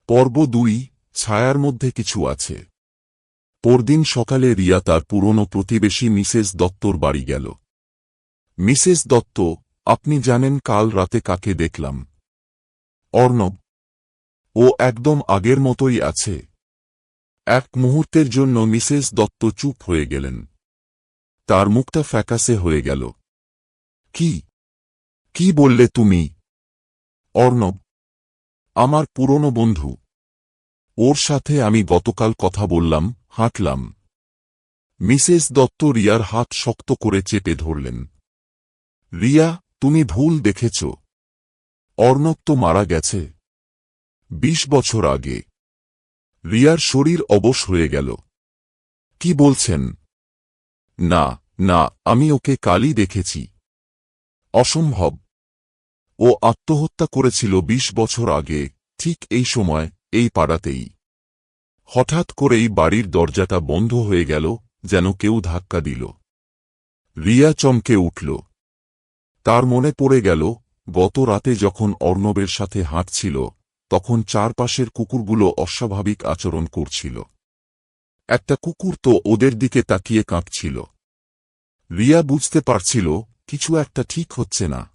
পর্ব ২ ছায়ার মধ্যে কিছু আছে। পরদিন সকালে রিয়া তার পুরনো প্রতিবেশী মিসেস দত্তর বাড়ি গেল। মিসেস দত্ত, আপনি জানেন কাল রাতে কাকে দেখলাম? অর্ণব। ও একদম আগের মতোই আছে। এক মুহূর্তের জন্য মিসেস দত্ত চুপ হয়ে গেলেন। তার মুখটা ফ্যাকাসে হয়ে গেল। কি কি বললে তুমি? অর্ণব আমার পুরনো বন্ধু। ওর সাথে আমি গতকাল কথা বললাম, হাঁটলাম। মিসেস দত্ত রিয়ার হাত শক্ত করে চেপে ধরলেন। রিয়া, তুমি ভুল দেখেছ। অর্ণব তো মারা গেছে ২০ বছর আগে। রিয়ার শরীর অবশ হয়ে গেল। কি বলছেন? না না, আমি ওকে কালই দেখেছি। অসম্ভব। ও আত্মহত্যা করেছিল ২০ বছর আগে, ঠিক এই সময়, এই পাড়াতেই। হঠাৎ করেই বাড়ির দরজাটা বন্ধ হয়ে গেল, যেন কেউ ধাক্কা দিল। রিয়া চমকে উঠল। তার মনে পড়ে গেল, গত রাতে যখন অর্ণবের সাথে হাঁটছিল, তখন চারপাশের কুকুরগুলো অস্বাভাবিক আচরণ করছিল। একটা কুকুর তো ওদের দিকে তাকিয়ে কাঁপছিল। রিয়া বুঝতে পারছিল, কিছু একটা ঠিক হচ্ছে না।